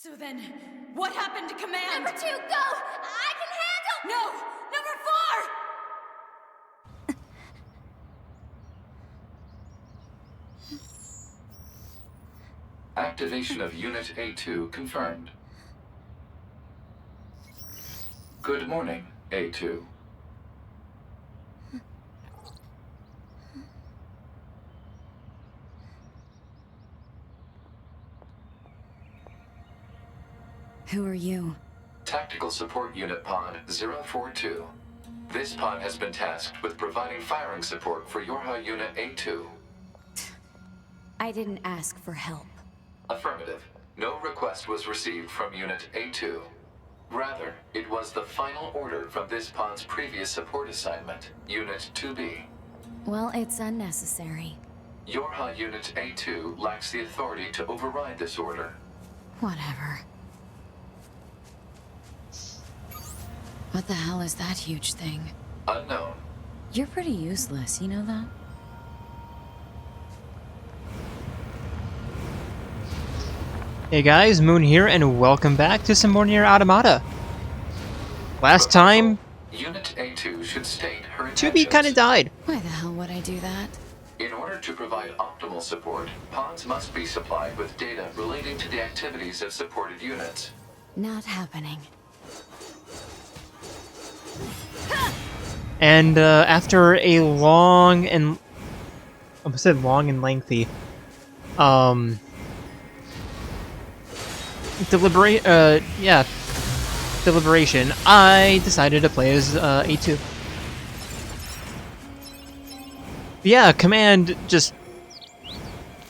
So then, what happened to command? Number 2, go! I can handle— No! Number 4! Activation of Unit A2 confirmed. Good morning, A2. Who are you? Tactical Support Unit Pod 042. This pod has been tasked with providing firing support for Yorha Unit A2. I didn't ask for help. Affirmative. No request was received from Unit A2. Rather, it was the final order from this pod's previous support assignment, Unit 2B. Well, it's unnecessary. Yorha Unit A2 lacks the authority to override this order. Whatever. What the hell is that huge thing? Unknown. You're pretty useless, you know that? Hey guys, Moon here, and welcome back to some more NieR Automata. Last time, Unit A2 should state her 2B intentions. kinda died. Why the hell would I do that? In order to provide optimal support, pods must be supplied with data relating to the activities of supported units. Not happening. And after a long and... I said long and lengthy... deliberation, I decided to play as A2. Yeah, Command just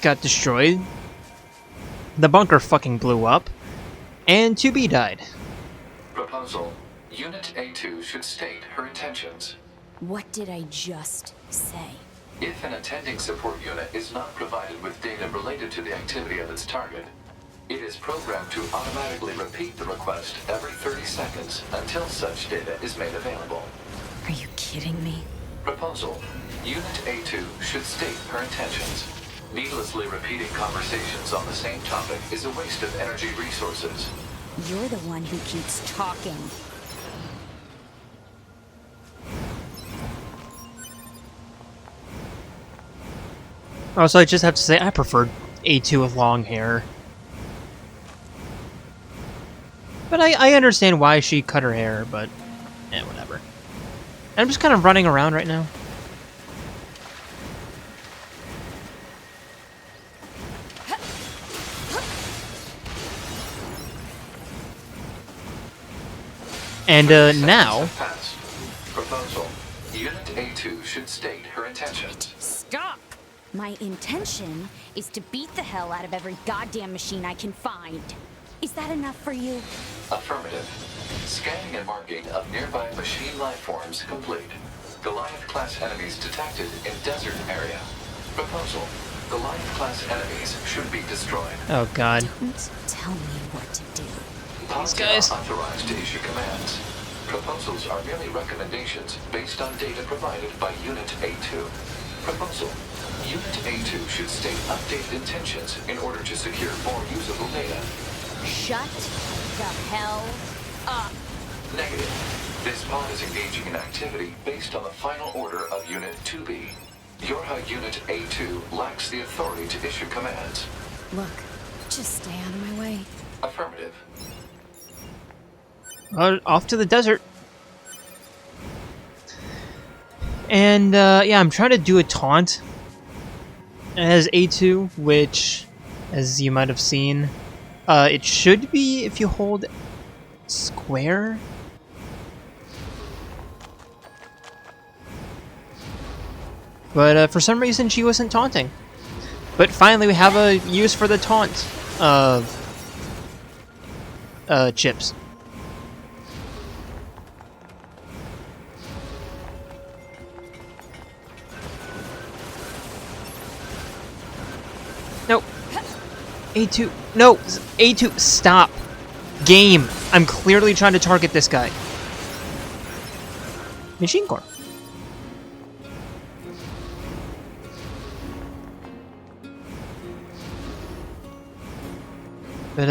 got destroyed. The bunker fucking blew up. And 2B died. Proposal. Unit A2 should state her intentions. What did I just say? If an attending support unit is not provided with data related to the activity of its target, it is programmed to automatically repeat the request every 30 seconds until such data is made available. Are you kidding me? Proposal. Unit A2 should state her intentions. Needlessly repeating conversations on the same topic is a waste of energy resources. You're the one who keeps talking. Also, I just have to say, I preferred A2 with long hair. But I understand why she cut her hair, but... whatever. I'm just kind of running around right now. And, now... Proposal. Unit A2 should state her intentions. Stop! My intention is to beat the hell out of every goddamn machine I can find. Is that enough for you? Affirmative. Scanning and marking of nearby machine lifeforms complete. Goliath-class enemies detected in desert area. Proposal. Goliath-class enemies should be destroyed. Oh god. Don't tell me what to do. Pods guys. are authorized to issue commands. Proposals are merely recommendations based on data provided by Unit A2. Proposal. Unit A2 should state updated intentions in order to secure more usable data. Shut the hell up. Negative. This pod is engaging in activity based on the final order of Unit 2B. Yorha Unit A2 lacks the authority to issue commands. Look, just stay out of my way. Affirmative. Off to the desert. And, yeah, I'm trying to do a taunt as A2, which, as you might have seen, it should be if you hold square. But for some reason she wasn't taunting. But finally we have a use for the taunt of chips. Nope. A2. No! A2, stop! Game! I'm clearly trying to target this guy. Machine core. But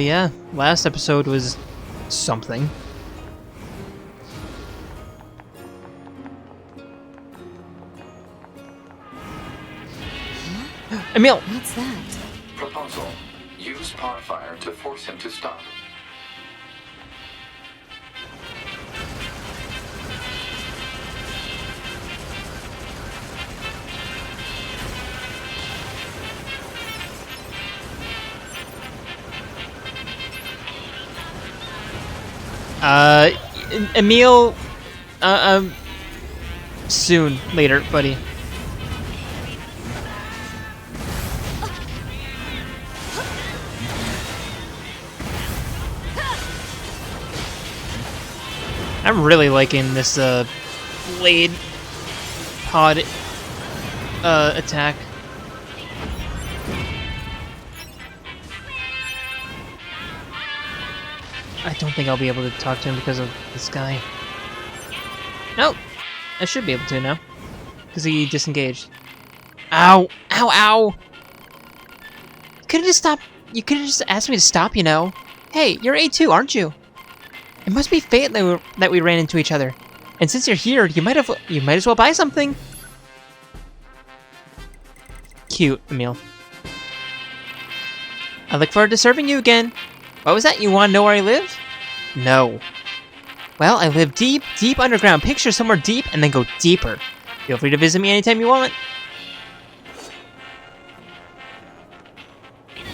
yeah, last episode was something. Emil! What's that? Proposal. Use pod fire to force him to stop. Emil, soon, later, buddy. I'm really liking this, blade pod, attack. I don't think I'll be able to talk to him because of this guy. Nope. I should be able to now. Because he disengaged. Ow! Ow, ow! You could've just stopped. You could've just asked me to stop, you know. Hey, you're A2, aren't you? It must be fate that we ran into each other. And since you're here, you might as well buy something. Cute, Emil. I look forward to serving you again. What was that? You want to know where I live? No. Well, I live deep, deep underground. Picture somewhere deep and then go deeper. Feel free to visit me anytime you want.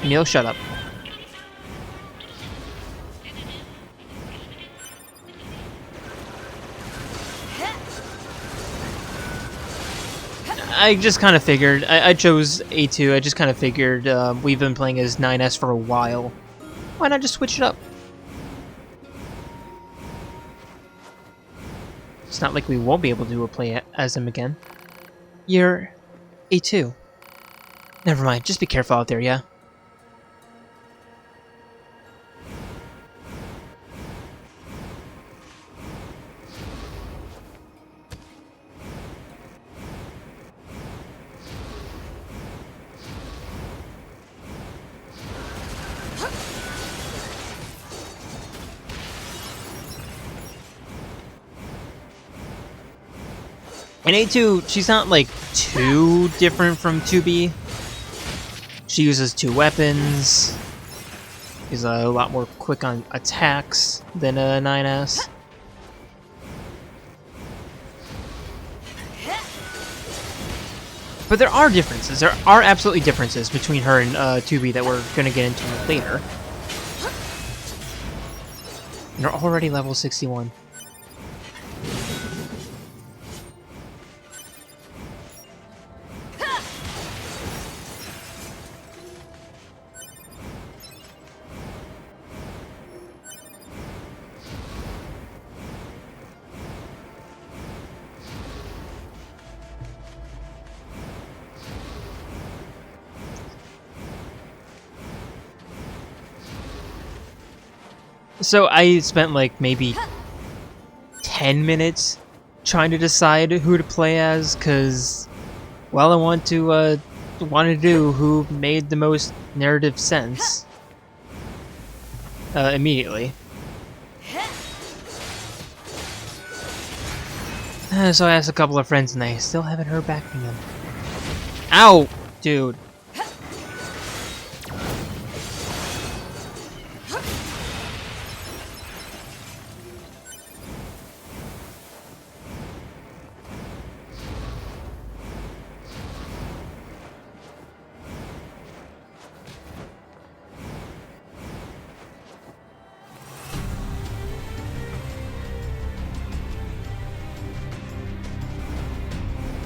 Emil, shut up. I just kind of figured. I chose A2. I just kind of figured we've been playing as 9S for a while. Why not just switch it up? It's not like we won't be able to play as him again. You're A2. Never mind. Just be careful out there, yeah? In A2, she's not, like, too different from 2B. She uses 2 weapons. She's a lot more quick on attacks than a 9S. But there are differences. There are absolutely differences between her and 2B that we're going to get into later. And they're already level 61. So I spent like maybe 10 minutes trying to decide who to play as, because, well, I want to do who made the most narrative sense immediately. So I asked a couple of friends, and I still haven't heard back from them. Ow, dude.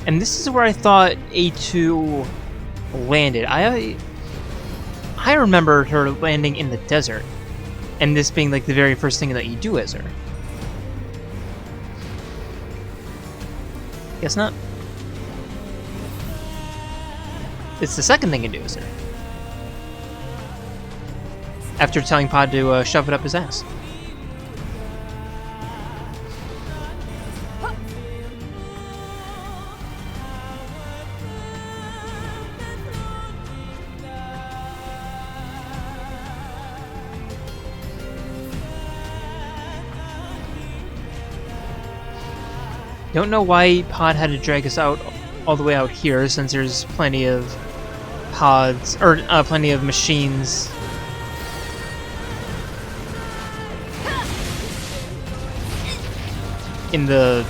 And this is where I thought A2 landed. I remember her landing in the desert, and this being like the very first thing that you do as her. Guess not. It's the second thing you do as her. After telling Pod to shove it up his ass. Don't know why Pod had to drag us out all the way out here, since there's plenty of pods, or plenty of machines in the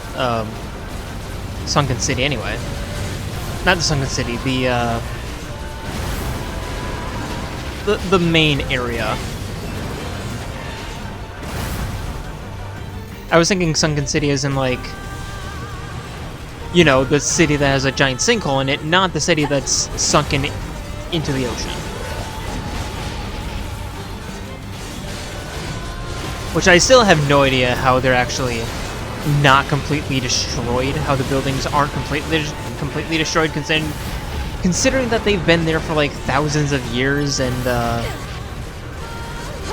Sunken City anyway. Not the Sunken City, the main area. I was thinking Sunken City as in, like, you know, the city that has a giant sinkhole in it, not the city that's sunken into the ocean. Which I still have no idea how they're actually not completely destroyed, how the buildings aren't completely destroyed, considering that they've been there for like thousands of years, and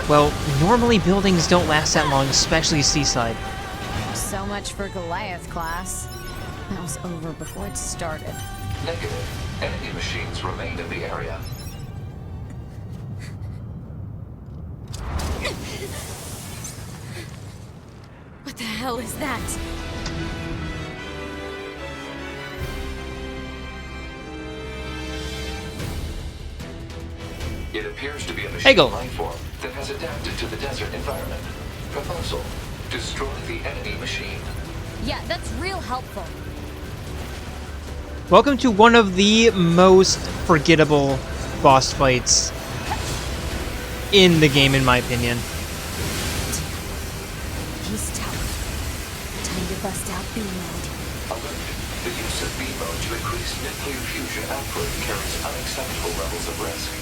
well, normally buildings don't last that long, especially seaside. So much for Goliath class. That was over before it started. Negative. Enemy machines remain in the area. What the hell is that? It appears to be a Hey, machine go. life form that has adapted to the desert environment. Proposal: destroy the enemy machine. Yeah, that's real helpful. Welcome to one of the most forgettable boss fights in the game, in my opinion. He's tough. Time to bust out B mode. Alert. The use of B mode to increase nuclear fusion output carries unacceptable levels of risk.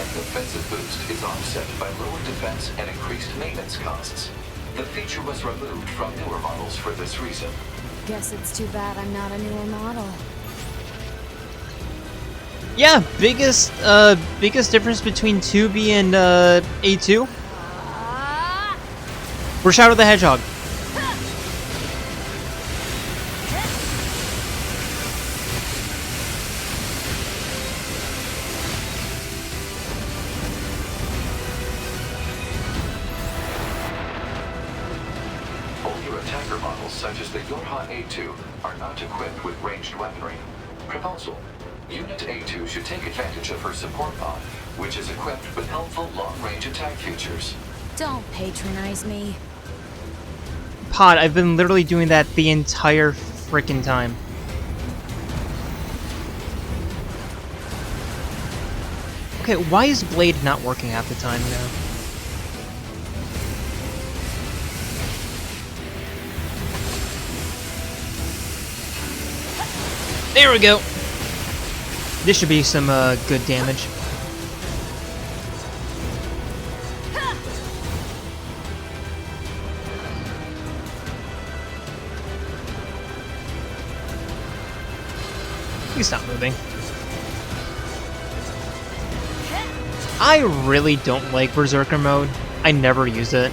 An offensive boost is offset by lower defense and increased maintenance costs. The feature was removed from newer models for this reason. Guess it's too bad I'm not a newer model. Yeah, biggest difference between 2B and A2. We're Shadow the Hedgehog. Older attacker models such as the Yorha A2 are not equipped with ranged weaponry. Proposal: Unit A2 should take advantage of her support pod, which is equipped with helpful long-range attack features. Don't patronize me. Pod, I've been literally doing that the entire frickin' time. Okay, why is Blade not working half the time now? There we go! This should be some good damage. Please stop moving. I really don't like Berserker mode. I never use it.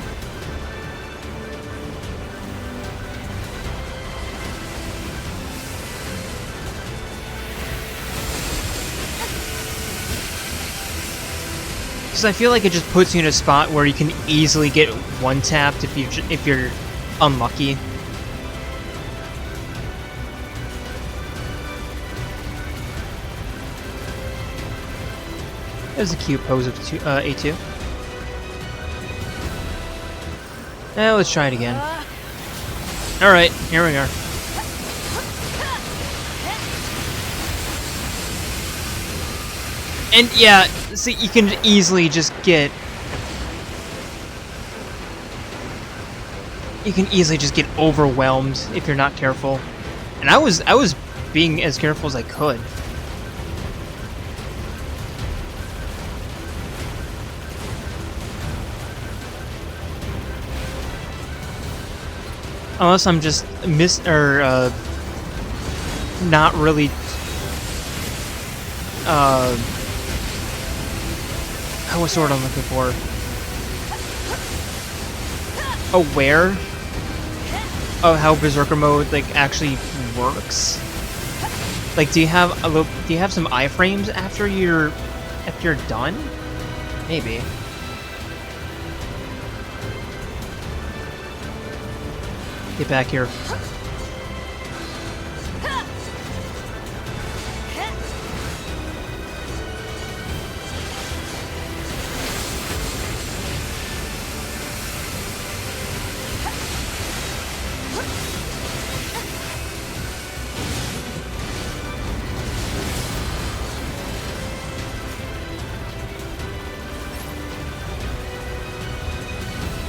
Because I feel like it just puts you in a spot where you can easily get one-tapped if you're unlucky. There's a cute pose of A2. Now let's try it again. Alright, here we are. And yeah, see, you can easily just get... You can easily just get overwhelmed if you're not careful. And I was being as careful as I could. Unless I'm just not really what's the word I'm looking for? Aware of how Berserker mode like actually works. Like, do you have some iframes after you're done? Maybe. Get back here.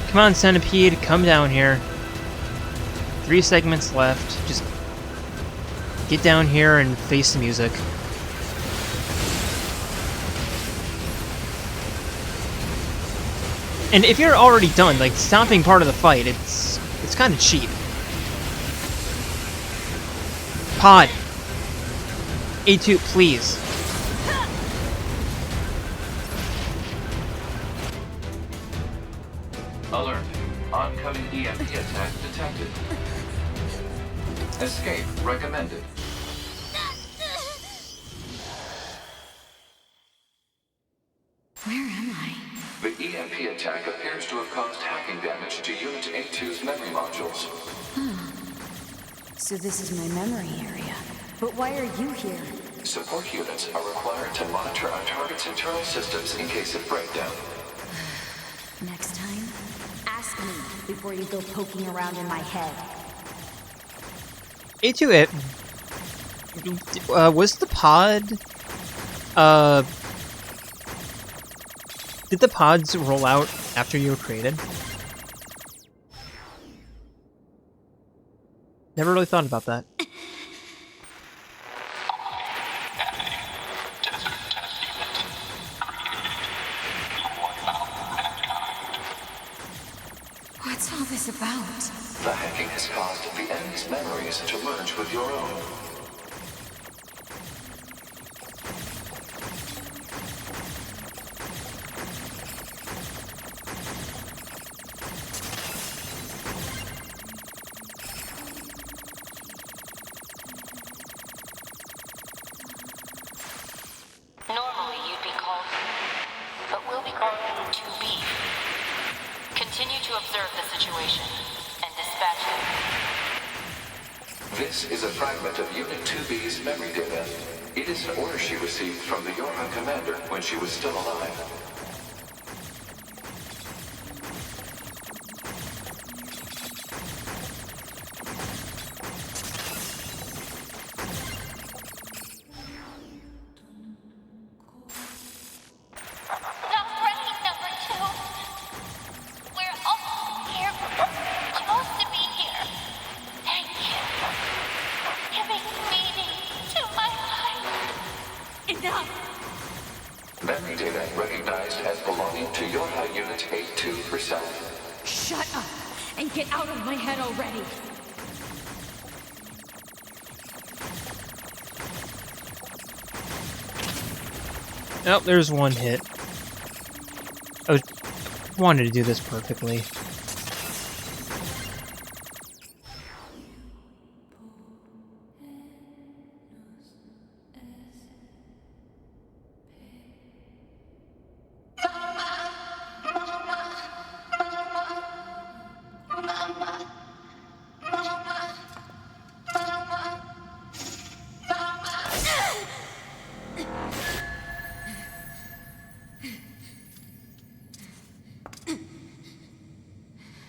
Come on, Centipede, come down here. 3 segments left. Just get down here and face the music. And if you're already done, like, stopping part of the fight, it's kind of cheap. Pod! A2, please. Alert. Oncoming EMP attack detected. Escape recommended. Where am I? The EMP attack appears to have caused hacking damage to Unit A2's memory modules. So this is my memory area. But why are you here? Support units are required to monitor our target's internal systems in case of breakdown. Next time, ask me before you go poking around in my head. A2, was the pod, did the pods roll out after you were created? Never really thought about that. What's all this about? The hacking has caused the enemy's memories to merge with your own. Normally you'd be called, but we'll be calling you 2B. Continue to observe the situation and dispatch them. This is a fragment of Unit 2B's memory data. It is an order she received from the Yorha commander when she was still alive. Not ready, number 2. We're almost here. Supposed to be here. Thank you. Giving meaning to my life. Enough! Memory data recognized as belonging to Yorha Unit A2 herself. Shut up and get out of my head already. Oh, there's one hit. I wanted to do this perfectly.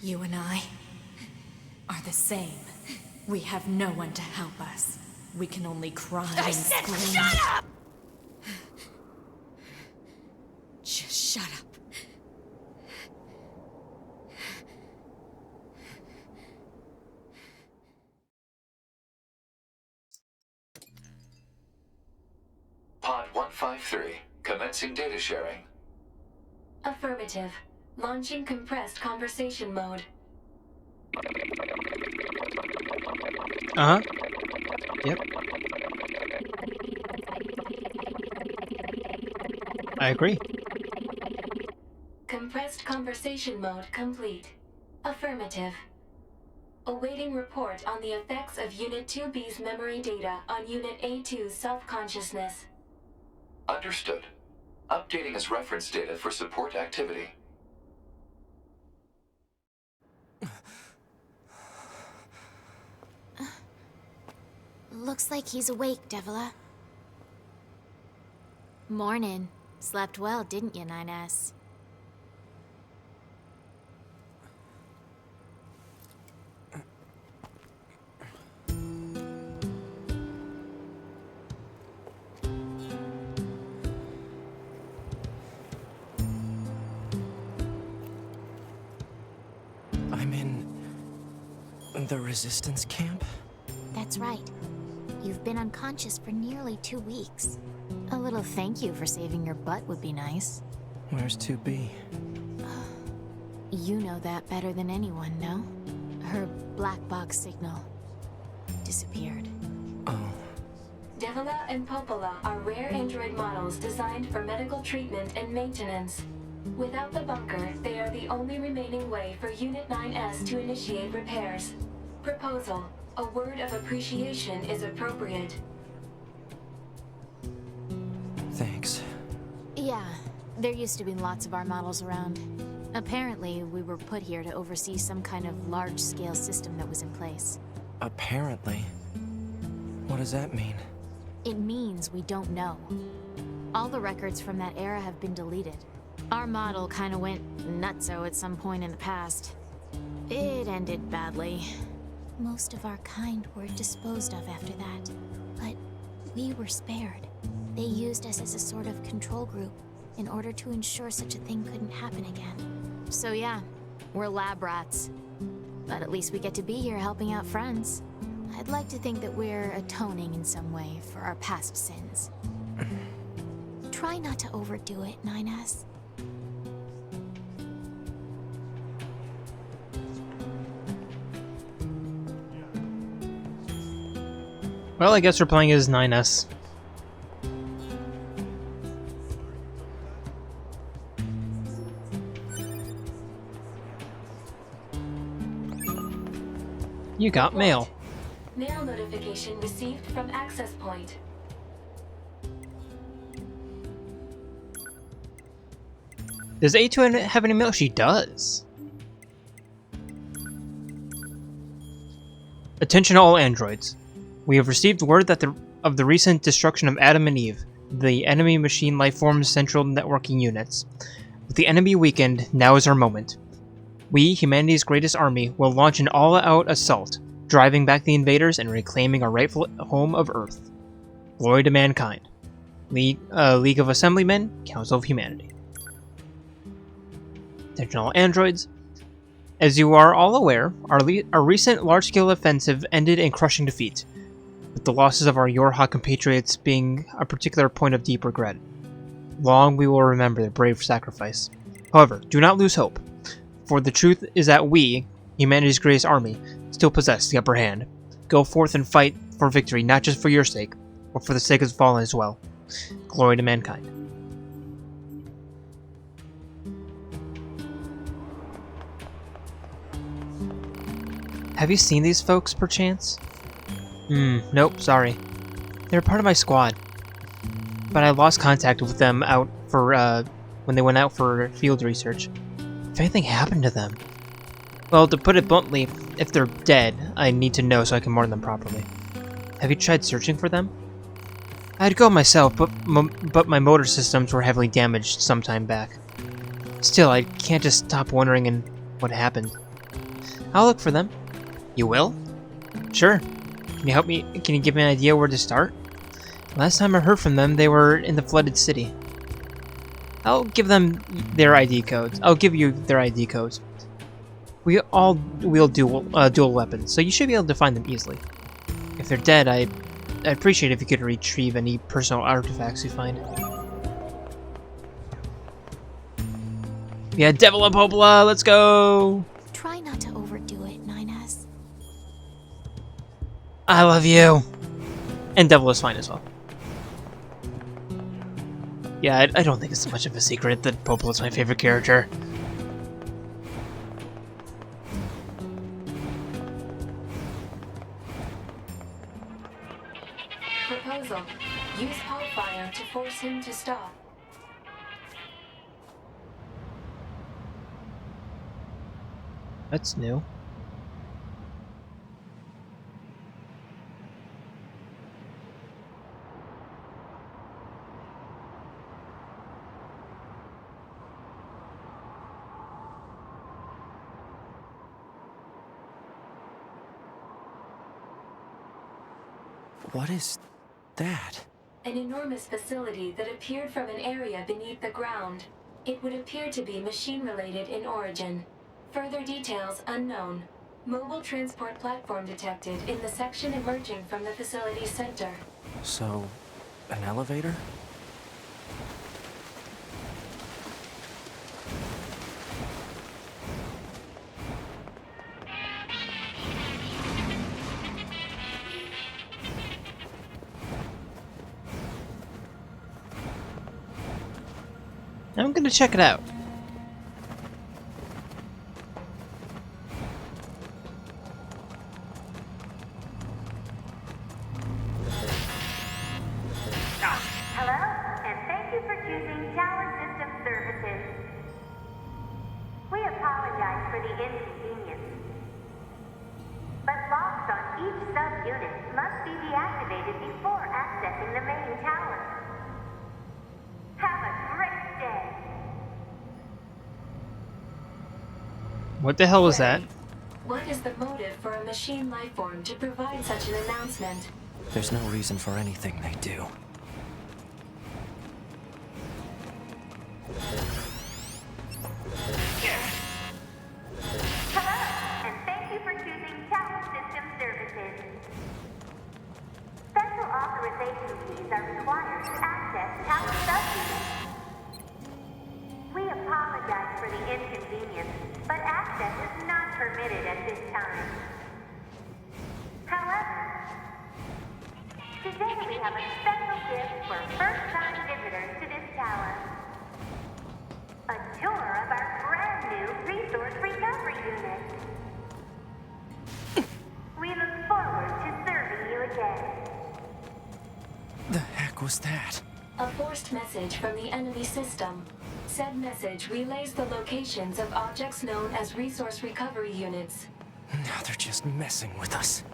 You and I are the same. We have no one to help us. We can only cry and scream. Shut up! Just shut up. Pod 153, commencing data sharing. Affirmative. Launching compressed conversation mode. Uh-huh. Yep. I agree. Compressed conversation mode complete. Affirmative. Awaiting report on the effects of Unit 2B's memory data on Unit A2's self-consciousness. Understood. Updating as reference data for support activity. Looks like he's awake, Devila. Morning. Slept well, didn't you, 9S? I'm in the resistance camp? That's right. You've been unconscious for nearly 2 weeks. A little thank you for saving your butt would be nice. Where's 2B? You know that better than anyone, no? Her black box signal disappeared. Oh. Devila and Popola are rare android models designed for medical treatment and maintenance. Without the bunker, they are the only remaining way for Unit 9S to initiate repairs. Proposal: a word of appreciation is appropriate. Thanks. Yeah, there used to be lots of our models around. Apparently, we were put here to oversee some kind of large-scale system that was in place. Apparently. What does that mean? It means we don't know. All the records from that era have been deleted. Our model kinda went nutso at some point in the past. It ended badly. Most of our kind were disposed of after that, but we were spared. They used us as a sort of control group in order to ensure such a thing couldn't happen again. So yeah, we're lab rats. But at least we get to be here helping out friends. I'd like to think that we're atoning in some way for our past sins. Try not to overdo it, 9S. Well, I guess we're playing as 9S. You got mail. Mail notification received from access point. Does A2 have any mail? She does. Attention all androids. We have received word that of the recent destruction of Adam and Eve, the enemy machine lifeform's central networking units. With the enemy weakened, now is our moment. We, humanity's greatest army, will launch an all-out assault, driving back the invaders and reclaiming our rightful home of Earth. Glory to mankind. League of Assemblymen, Council of Humanity. Attention all androids. As you are all aware, our recent large-scale offensive ended in crushing defeat, with the losses of our Yorha compatriots being a particular point of deep regret. Long we will remember their brave sacrifice. However, do not lose hope, for the truth is that we, humanity's greatest army, still possess the upper hand. Go forth and fight for victory, not just for your sake, but for the sake of the fallen as well. Glory to mankind. Have you seen these folks, perchance? Nope, sorry. They're part of my squad. But I lost contact with them out for, when they went out for field research. If anything happened to them... Well, to put it bluntly, if they're dead, I need to know so I can mourn them properly. Have you tried searching for them? I'd go myself, but my motor systems were heavily damaged some time back. Still, I can't just stop wondering what happened. I'll look for them. You will? Sure. Can you help me? Can you give me an idea where to start? Last time I heard from them, they were in the flooded city. I'll give them their ID codes. I'll give you their ID codes. We all wield dual weapons, so you should be able to find them easily. If they're dead, I'd appreciate if you could retrieve any personal artifacts you find. Yeah, Devil and Popola, let's go! Try not to overdo it, 9S. I love you! And Devil is fine as well. Yeah, I don't think it's much of a secret that Popola is my favorite character. Proposal: use Hellfire to force him to stop. That's new. What is that? An enormous facility that appeared from an area beneath the ground. It would appear to be machine-related in origin. Further details unknown. Mobile transport platform detected in the section emerging from the facility's center. So, an elevator? I'm gonna check it out. Hello, and thank you for choosing Tower System Services. We apologize for the inconvenience, but locks on each sub-unit must be deactivated before accessing the main tower. Have a great day. What the hell was that? What is the motive for a machine lifeform to provide such an announcement? There's no reason for anything they do. Hello, and thank you for choosing Tower System Services. Special authorization keys are required to access tower subunits. We apologize for the inconvenience, but access is not permitted at this time. However, today we have a special gift for first-time visitors to this tower. A tour of our brand new resource recovery unit. We look forward to serving you again. The heck was that? A forced message from the enemy system. Said message relays the locations of objects known as resource recovery units. Now they're just messing with us.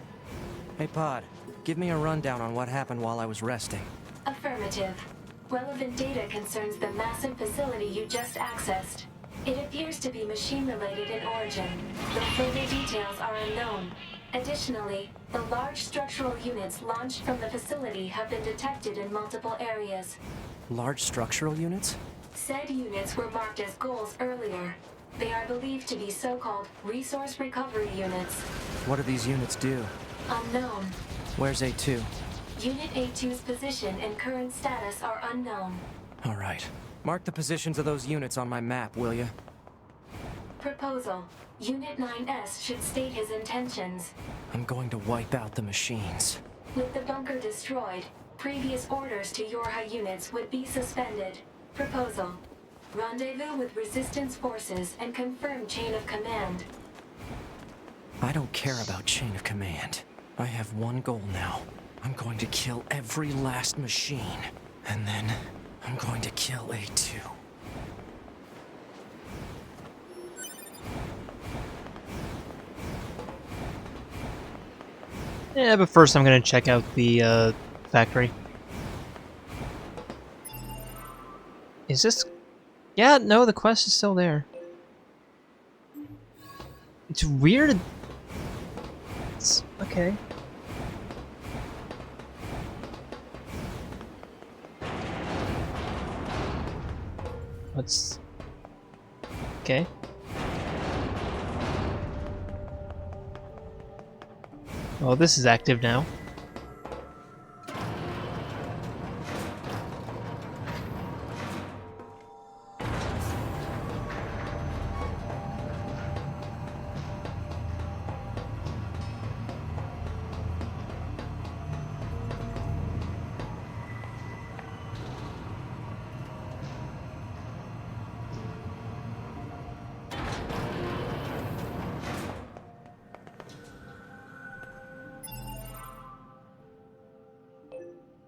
Hey, Pod. Give me a rundown on what happened while I was resting. Affirmative. Relevant data concerns the massive facility you just accessed. It appears to be machine-related in origin, though further details are unknown. Additionally, the large structural units launched from the facility have been detected in multiple areas. Large structural units? Said units were marked as goals earlier. They are believed to be so-called resource recovery units. What do these units do? Unknown. Where's A2? Unit A2's position and current status are unknown. All right. Mark the positions of those units on my map, will you? Proposal. Unit 9S should state his intentions. I'm going to wipe out the machines. With the bunker destroyed, previous orders to Yorha units would be suspended. Proposal. Rendezvous with resistance forces and confirm chain of command. I don't care about chain of command. I have one goal now. I'm going to kill every last machine. And then I'm going to kill A2. Yeah, but first I'm gonna check out the factory. Is this... Yeah, no, the quest is still there. It's weird. It's... okay. What's... okay. Well, this is active now.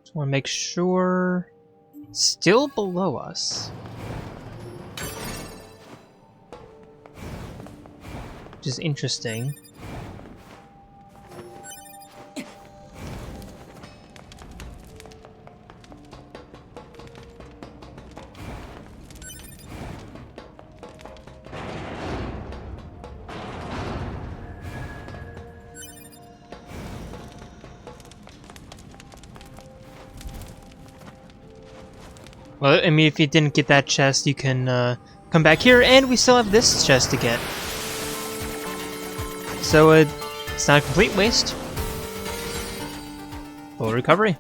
Just want to make sure it's still below us. Which is interesting. Well, I mean, if you didn't get that chest, you can come back here, and we still have this chest to get. so it's not a complete waste. Full recovery.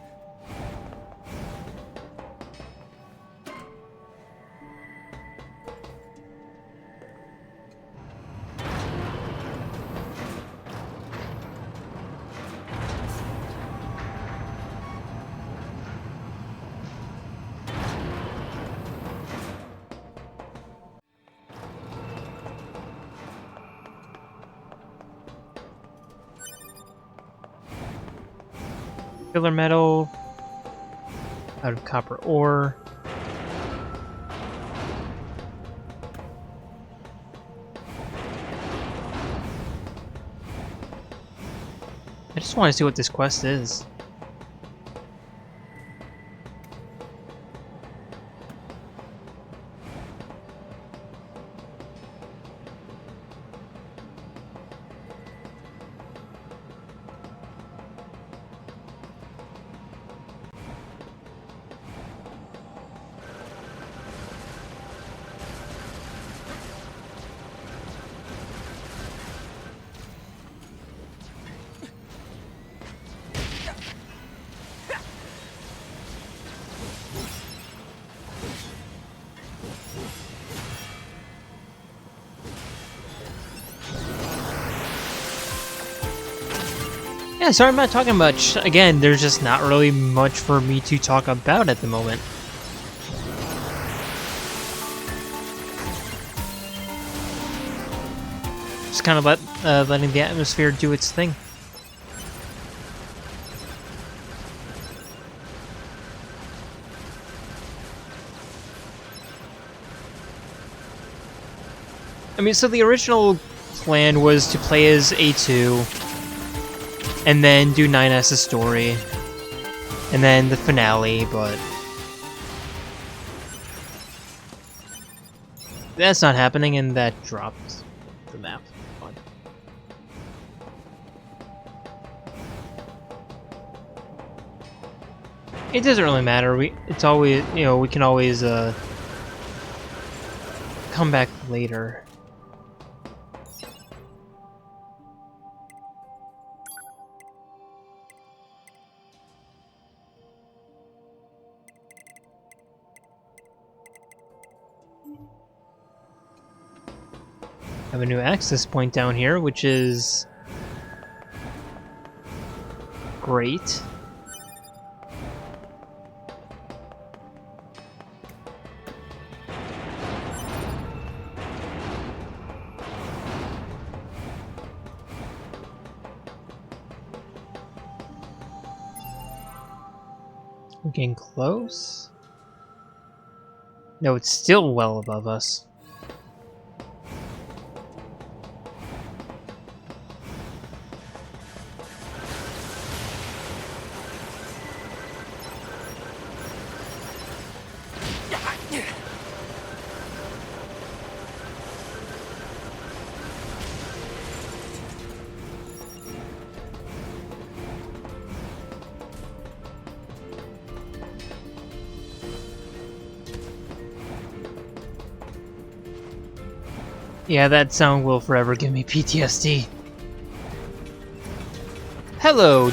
Filler metal out of copper ore. I just want to see what this quest is. Yeah, sorry I'm not talking much. Again, there's just not really much for me to talk about at the moment. Just kind of letting the atmosphere do its thing. I mean, so the original plan was to play as A2, and then do 9S's story, and then the finale, but that's not happening, and that dropped the map. Fun. It doesn't really matter. It's always, you know, we can always come back later. Have a new access point down here, which is great. We're getting close. No, it's still well above us. Yeah, that sound will forever give me PTSD. Hello,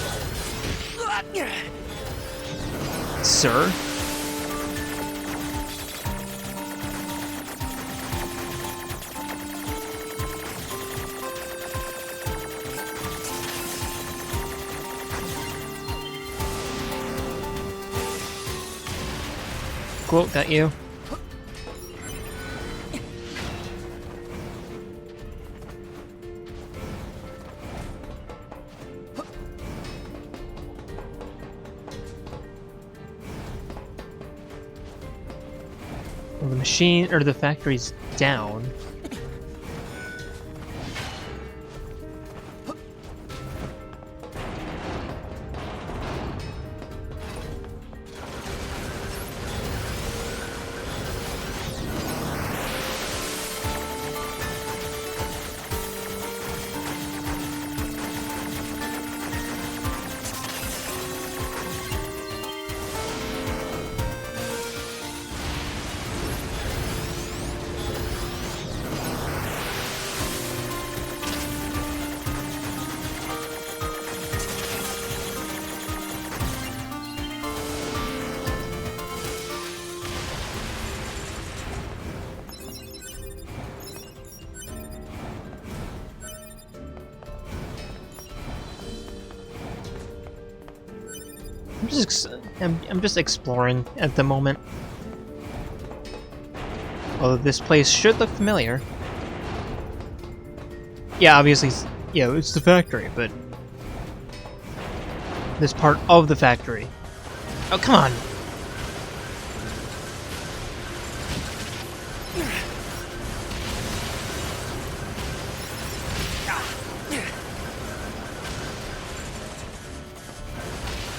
sir. Cool, got you. Well, the machine, or the factory's down. I'm just exploring at the moment. Although this place should look familiar. Yeah, obviously, yeah, it's the factory, but this part of the factory. Oh, come on!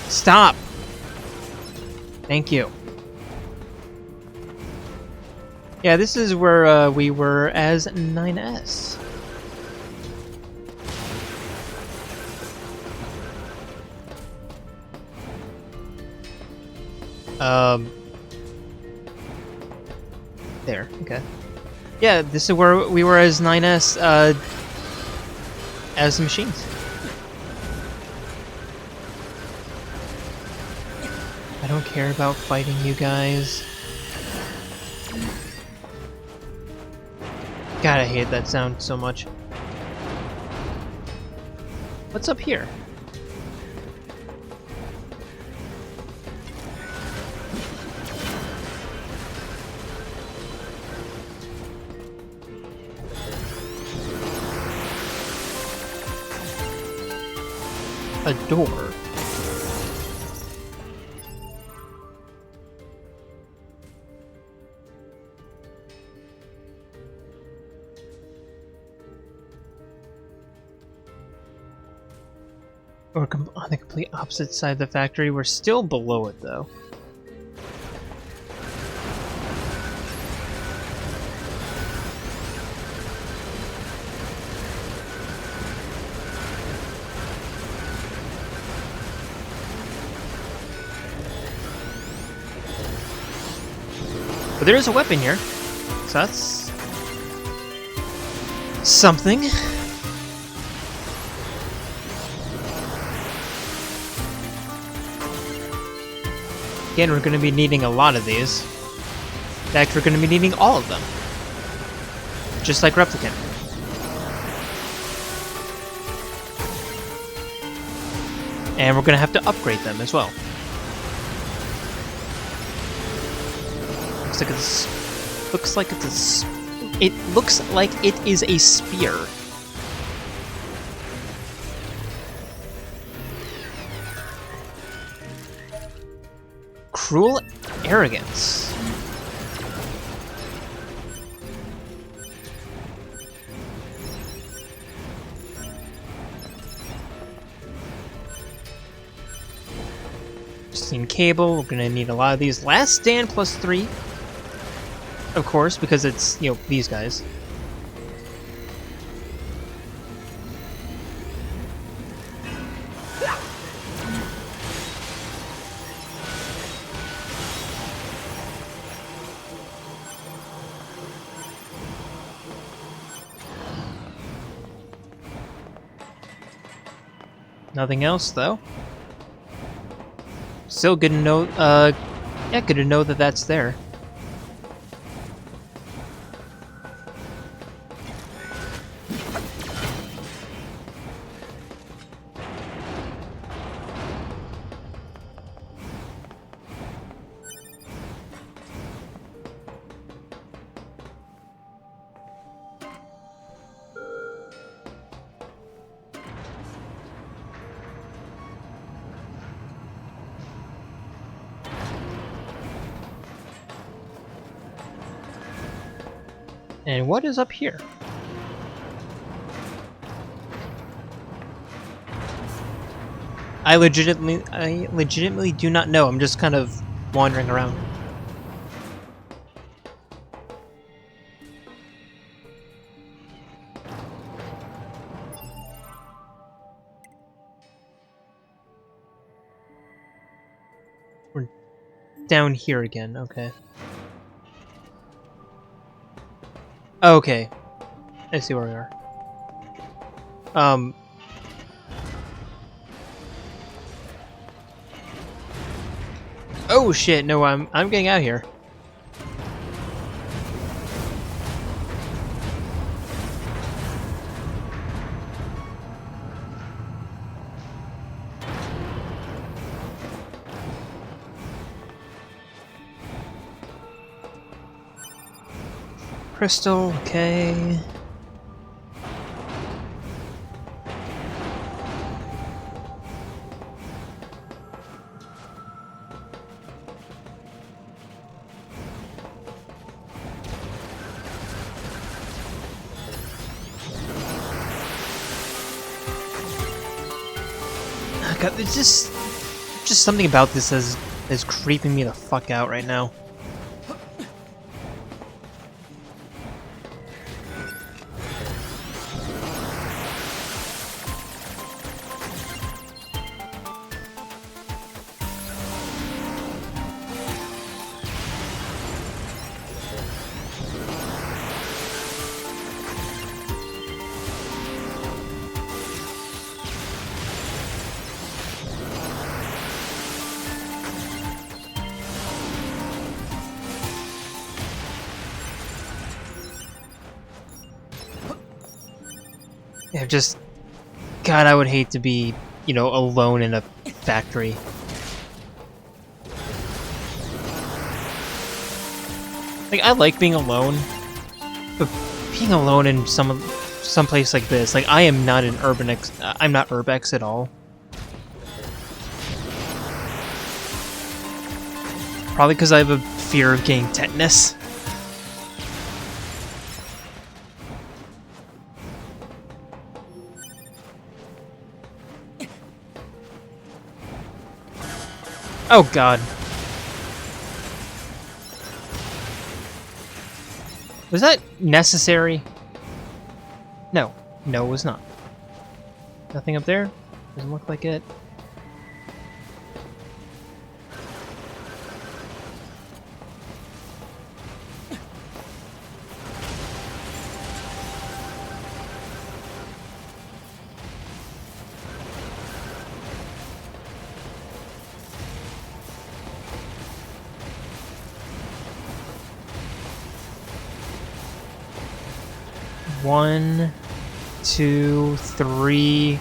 Stop! Thank you. Yeah, this is where we were as 9S. There, okay. Yeah, this is where we were as 9S, as machines. I don't care about fighting you guys. God, I hate that sound so much. What's up here? A door. We're on the complete opposite side of the factory. We're still below it, though. But there is a weapon here, so that's something. Again, we're going to be needing a lot of these. In fact, we're going to be needing all of them. Just like Replicant. And we're going to have to upgrade them as well. Looks like it is a spear. Cruel arrogance. Steam cable, we're gonna need a lot of these. Last stand plus 3. Of course, because it's, you know, these guys. Nothing else, though. Still good to know, yeah, good to know that that's there. And what is up here? I legitimately do not know. I'm just kind of wandering around. We're down here again, okay. Okay. I see where we are. Oh shit, no, I'm getting out of here. Crystal, okay. God, it's just something about this is creeping me the fuck out right now. Yeah, just... God, I would hate to be, you know, alone in a factory. Like, I like being alone, but being alone in some place like this, like, I am not an I'm not urbex at all. Probably because I have a fear of getting tetanus. Oh god. Was that necessary? No. No, it was not. Nothing up there? Doesn't look like it. One, two, three.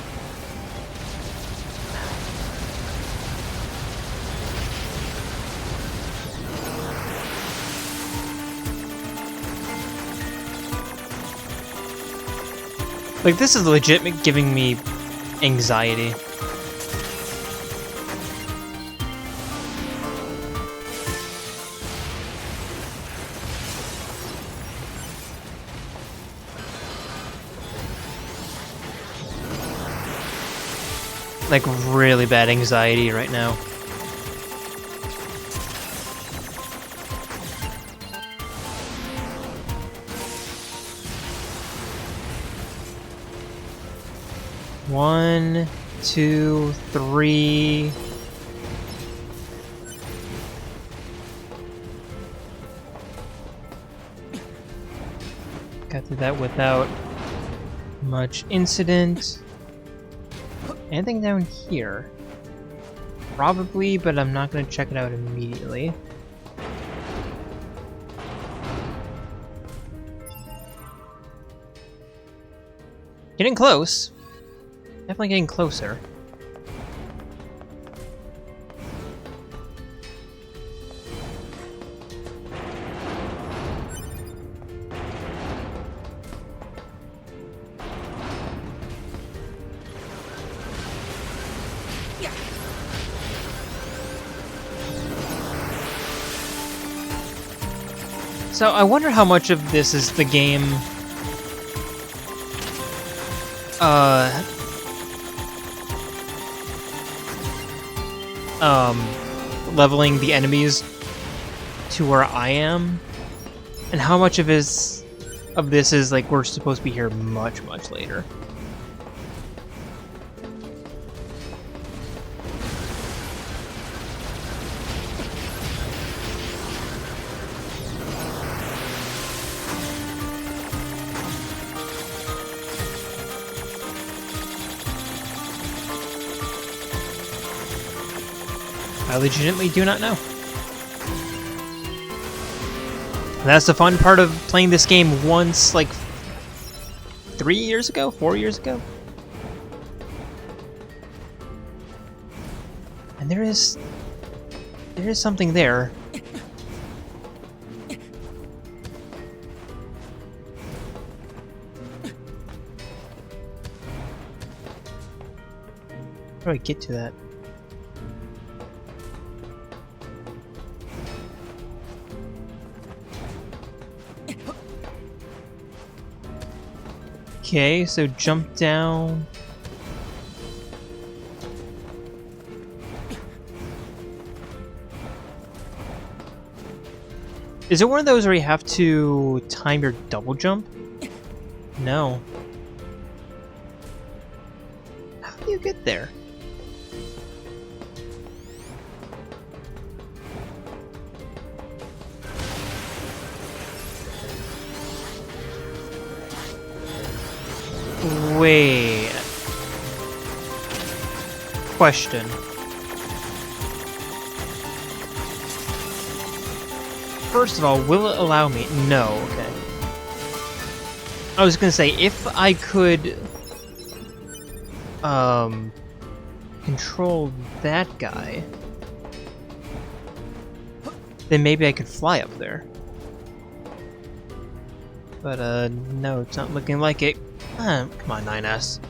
Like, this is legit giving me anxiety. Like, really bad anxiety right now. One, two, three. Got through that without much incident. Anything down here? Probably, but I'm not going to check it out immediately. Getting close. Definitely getting closer. So I wonder how much of this is the game leveling the enemies to where I am, and how much of this is like we're supposed to be here much later. I legitimately do not know. And that's the fun part of playing this game once, like 3 years ago, 4 years ago. And there is something there. How do I get to that? Okay, so jump down. Is it one of those where you have to time your double jump? No. How do you get there? Wait. Question. First of all, will it allow me? No, okay. I was gonna say, if I could control that guy, then maybe I could fly up there. But no, it's not looking like it. Come on, 9S.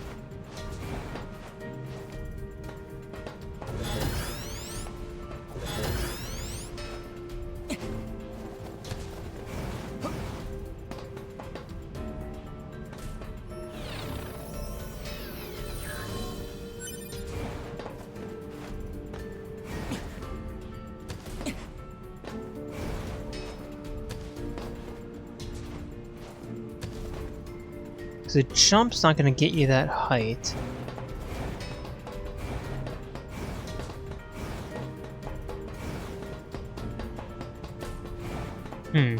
The jump's not going to get you that height. Hmm.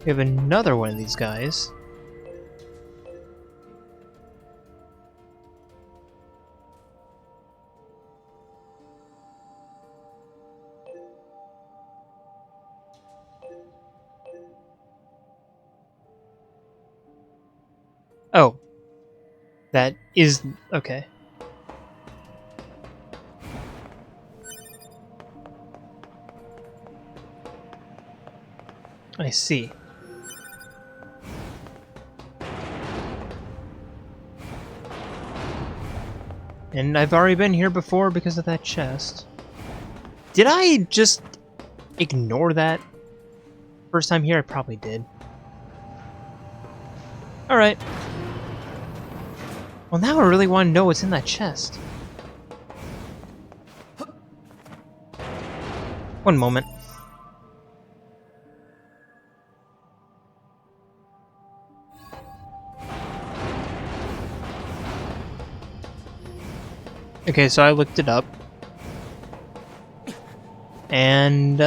We have another one of these guys. Oh. That is... okay. I see. And I've already been here before because of that chest. Did I just ignore that? First time here, I probably did. Alright. Well, now I really want to know what's in that chest. One moment. Okay, so I looked it up. And,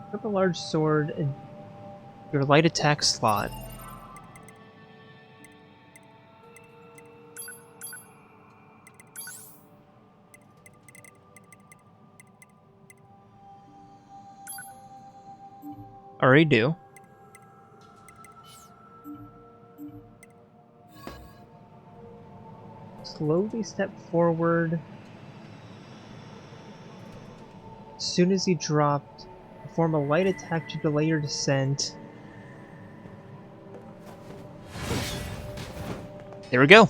Equip a large sword in your light attack slot. Already do. Slowly step forward. As soon as you dropped, perform a light attack to delay your descent. There we go.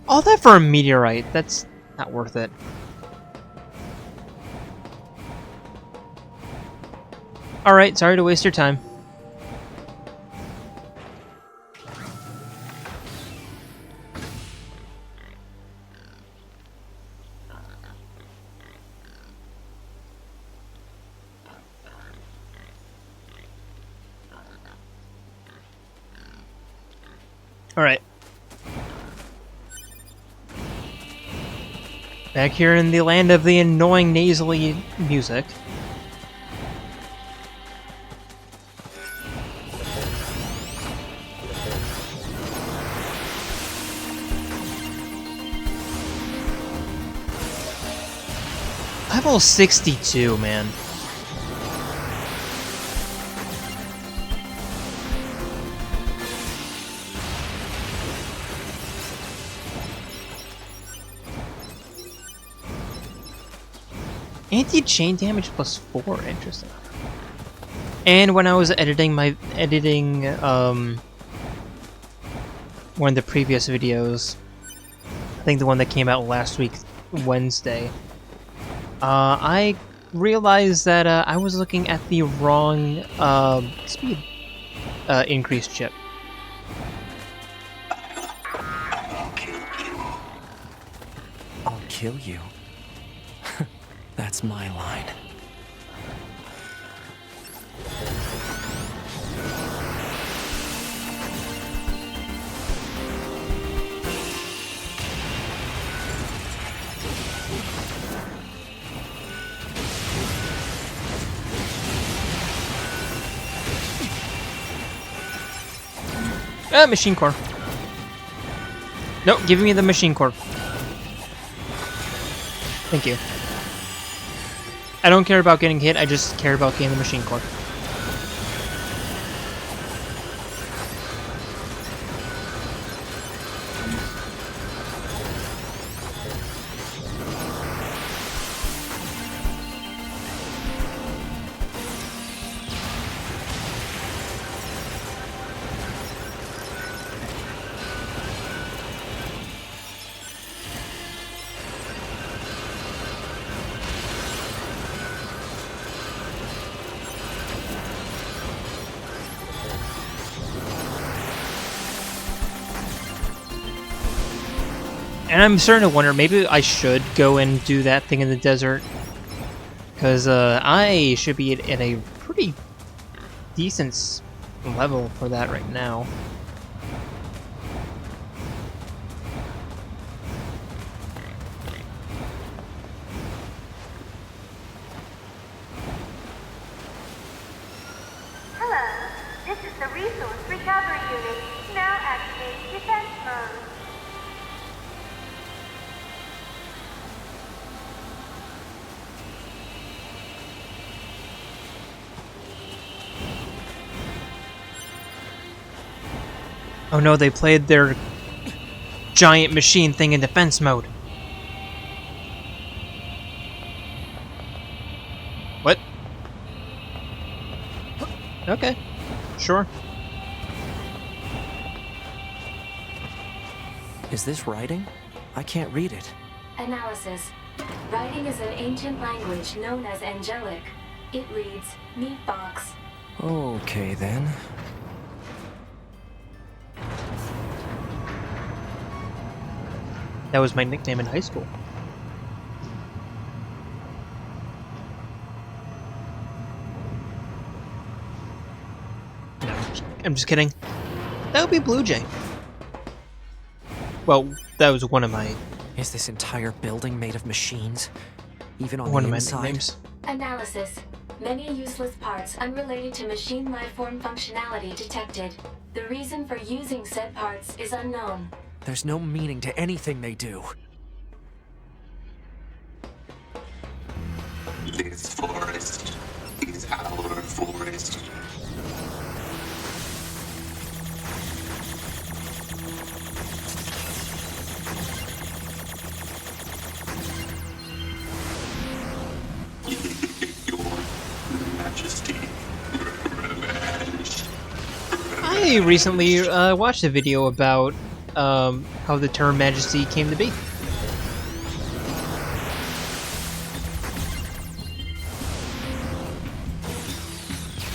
All that for a meteorite. That's not worth it. Alright, sorry to waste your time. Alright. Back here in the land of the annoying nasally music. Level 62, man. Anti-chain damage plus 4, interesting. And when I was editing one of the previous videos, I think the one that came out last week, Wednesday, I realized that I was looking at the wrong speed increase chip. I'll kill you. That's my line. Machine core. Nope, give me the machine core. Thank you. I don't care about getting hit, I just care about getting the machine core. And I'm starting to wonder, maybe I should go and do that thing in the desert. Because I should be at a pretty decent level for that right now. Hello, this is the Resource Recovery Unit. Now activate defense mode. Oh no, they played their giant machine thing in defense mode. What? Okay, sure. Is this writing? I can't read it. Analysis. Writing is an ancient language known as angelic. It reads, meat box. Okay then. That was my nickname in high school. No, I'm just kidding. That would be Blue Jay. Well, that was one of my Is this entire building made of machines? Even on one the of my inside? nicknames. Analysis. Many useless parts unrelated to machine lifeform functionality detected. The reason for using said parts is unknown. There's no meaning to anything they do. This forest is our forest. Your Majesty, revenge. I recently watched a video about how the term Majesty came to be.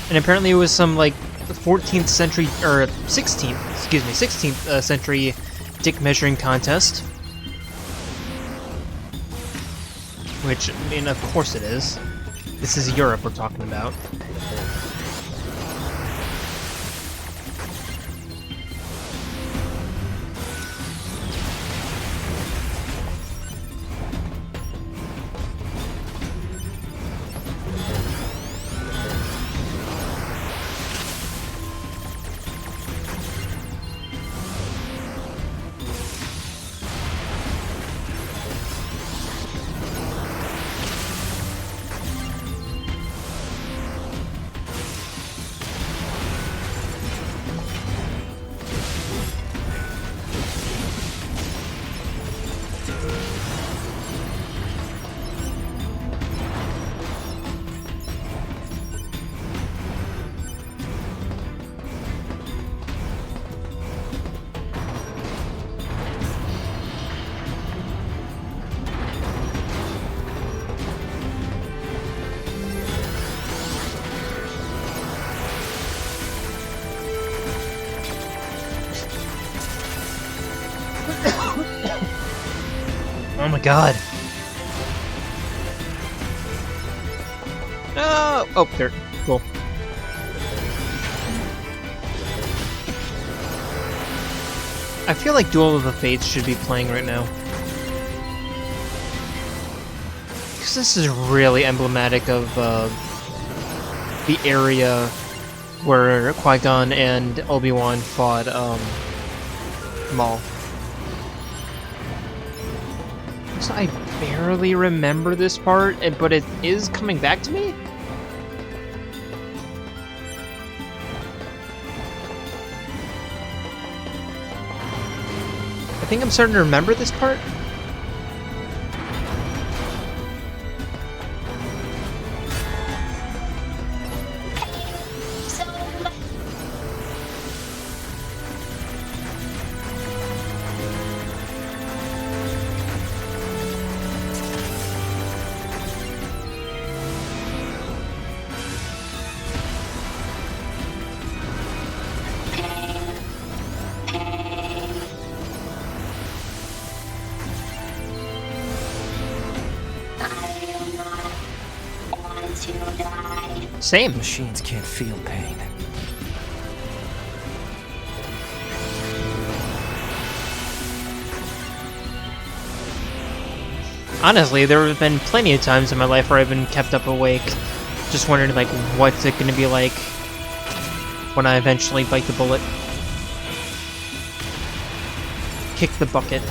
And apparently it was some, like, 14th century, or 16th century dick measuring contest. Which, I mean, of course it is. This is Europe we're talking about. Oh my god. No! Oh, there. Cool. I feel like Duel of the Fates should be playing right now. Because this is really emblematic of the area where Qui-Gon and Obi-Wan fought Maul. So I barely remember this part, but it is coming back to me? I think I'm starting to remember this part. Same. Machines can't feel pain. Honestly, there have been plenty of times in my life where I've been kept up awake, just wondering, like, what's it gonna be like when I eventually bite the bullet. Kick the bucket.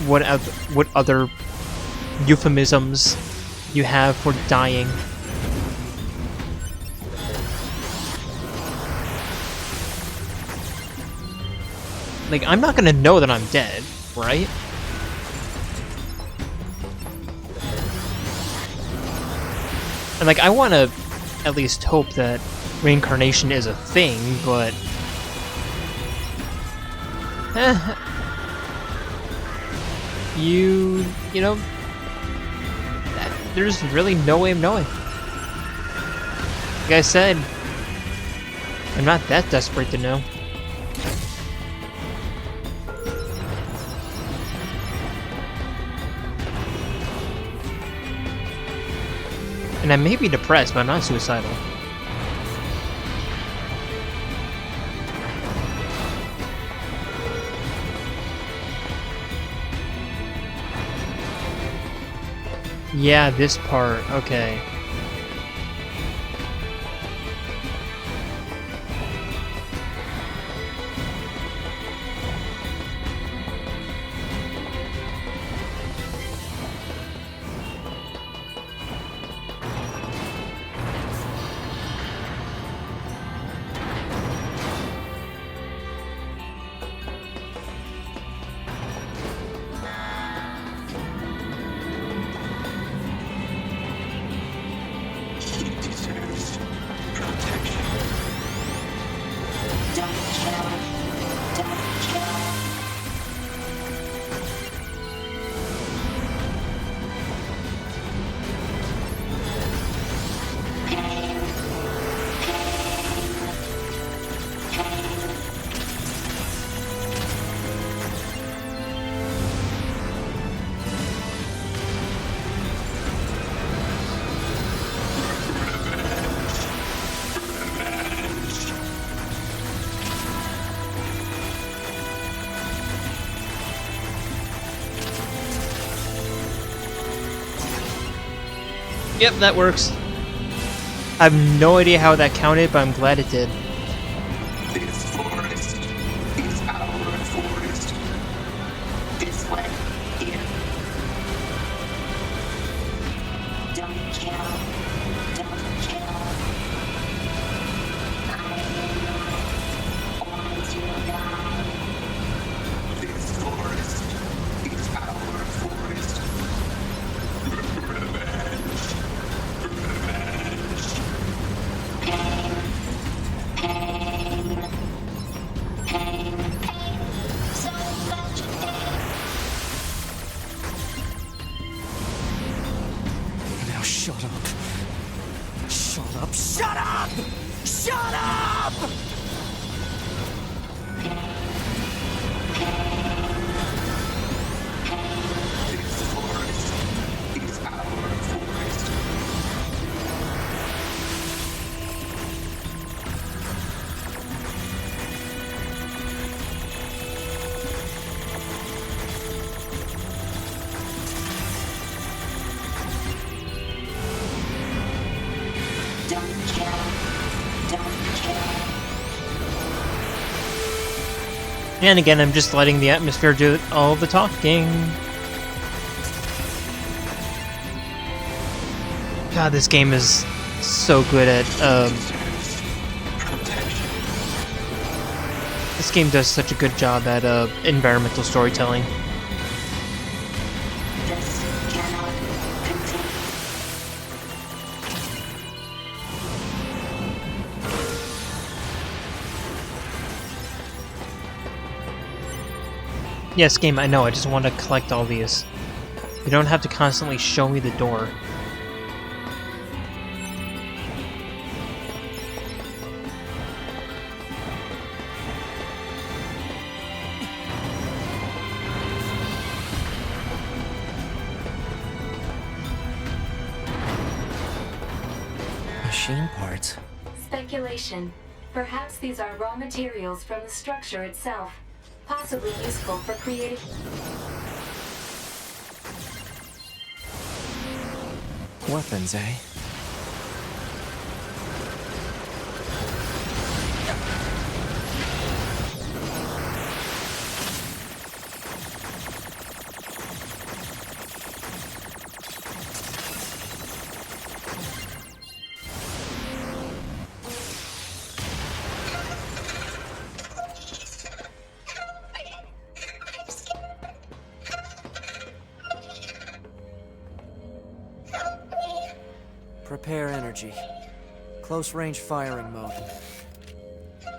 What other euphemisms you have for dying? Like, I'm not gonna know that I'm dead, right? And like, I wanna at least hope that reincarnation is a thing, but you know, there's really no way of knowing. Like I said, I'm not that desperate to know. And I may be depressed, but I'm not suicidal. Yeah, this part. Okay. Yep, that works. I have no idea how that counted, but I'm glad it did. This forest is our forest. This way, here. Don't kill. Don't kill. I want to die. This forest is our forest. Now shut up. Shut up. Shut up! Shut up! And again, I'm just letting the atmosphere do all the talking. God, this game is so good at, this game does such a good job at, environmental storytelling. This cannot continue. Yes, game, I know, I just want to collect all these. You don't have to constantly show me the door. Machine parts. Speculation. Perhaps these are raw materials from the structure itself, possibly useful for creating. Weapons, eh? Prepare energy. Close range firing mode.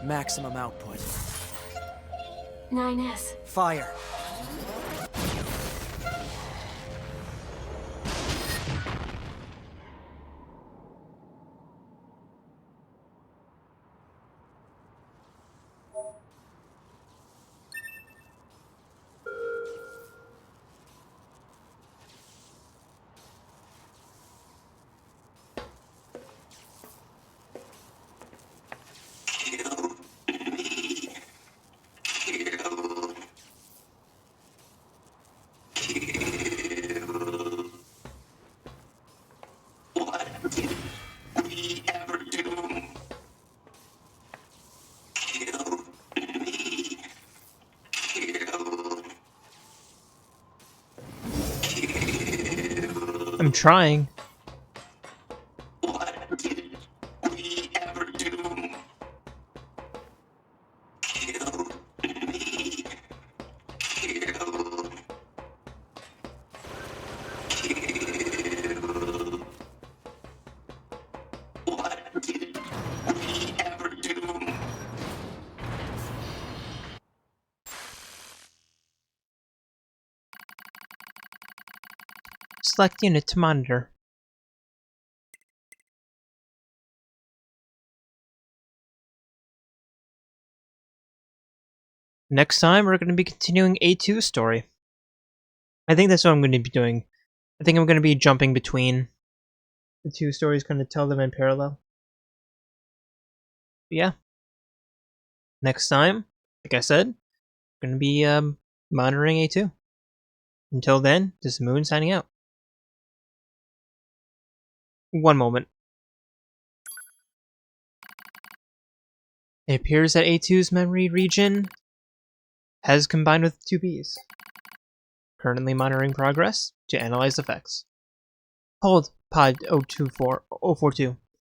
Maximum output. 9S. Fire. What did we ever do? Kill me. Kill. I'm trying. What did we ever do? Kill me. Kill. Kill. What did we ever do? Select unit to monitor. Next time, we're going to be continuing A2 story. I think that's what I'm going to be doing. I think I'm going to be jumping between the two stories, kind of tell them in parallel. But yeah. Next time, like I said, I'm going to be monitoring A2. Until then, this is Moon signing out. One moment. It appears that A2's memory region has combined with 2B's. Currently monitoring progress to analyze effects. Hold Pod 042.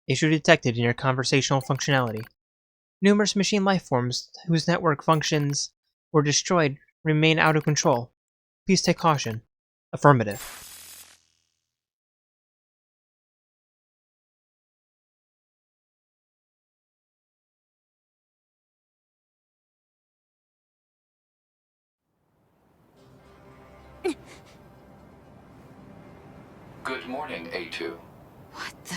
Issue detected in your conversational functionality. Numerous machine lifeforms whose network functions were destroyed remain out of control. Please take caution. Affirmative. Good morning, A2. What the?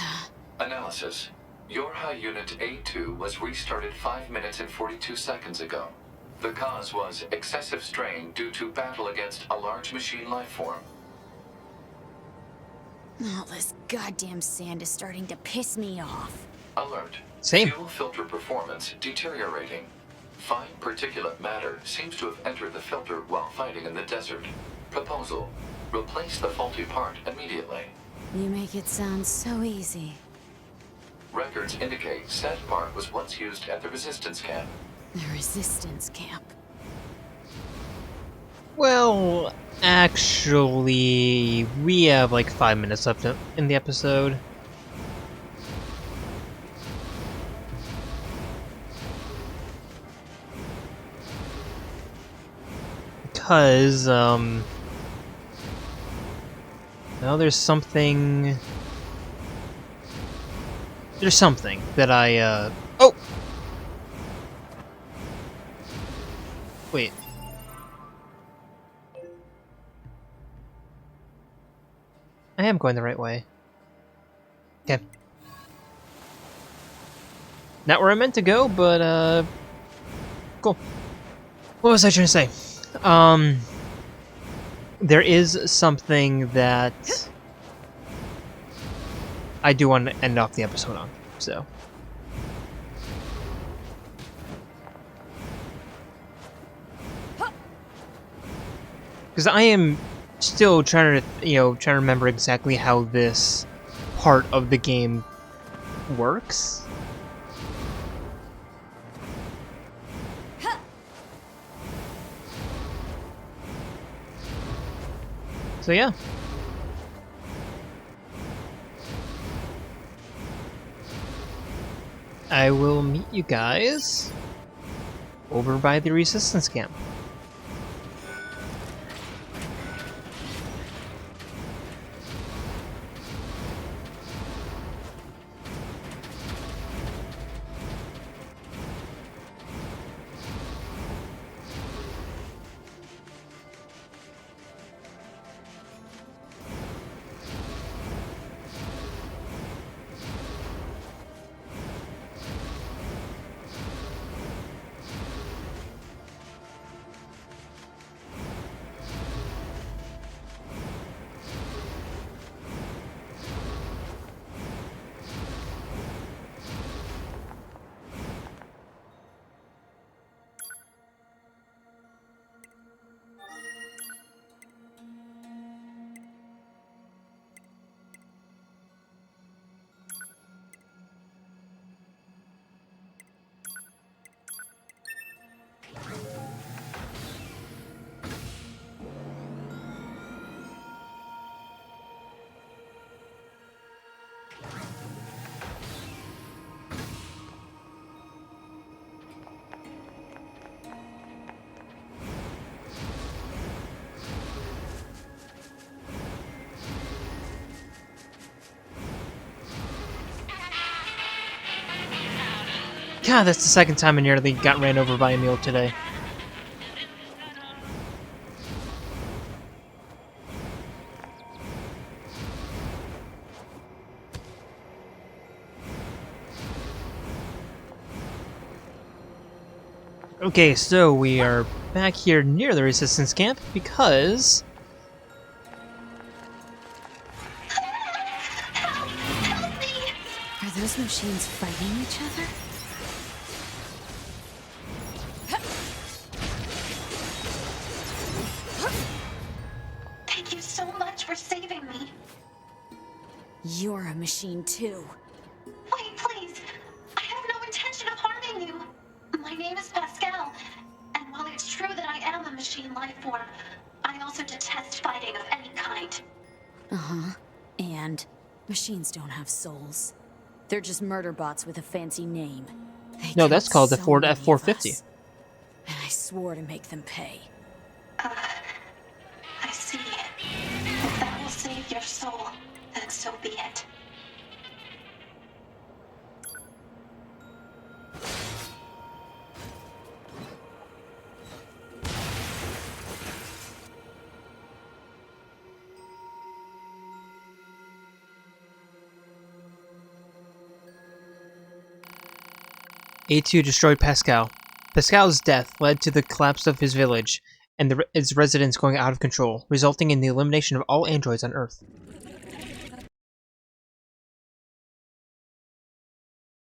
Analysis. Your high unit A2 was restarted 5 minutes and 42 seconds ago. The cause was excessive strain due to battle against a large machine lifeform. All this goddamn sand is starting to piss me off. Alert. Same. Fuel filter performance deteriorating. Fine particulate matter seems to have entered the filter while fighting in the desert. Proposal. Replace the faulty part immediately. You make it sound so easy. Records indicate said part was once used at the resistance camp. The resistance camp. Well, actually, we have like 5 minutes left in the episode. Because, well, there's something that I, oh! Wait. I am going the right way. Okay. Not where I meant to go, but, cool. What was I trying to say? There is something that I do want to end off the episode on, so. Because I am still trying to, remember exactly how this part of the game works. So yeah. I will meet you guys over by the resistance camp. God, that's the second time I nearly got ran over by a mule today. Okay, so we are back here near the resistance camp because... Are those machines fighting each other? Thank you so much for saving me. You're a machine too. Wait, please. I have no intention of harming you. My name is Pascal, and while it's true that I am a machine life form, I also detest fighting of any kind. Uh-huh. And machines don't have souls. They're just murder bots with a fancy name. They No, that's killed called the so Ford many of F450. us, and I swore to make them pay. I see. If that will save your soul, then so be it. A2 destroyed Pascal. Pascal's death led to the collapse of his village and its residents going out of control, resulting in the elimination of all androids on Earth.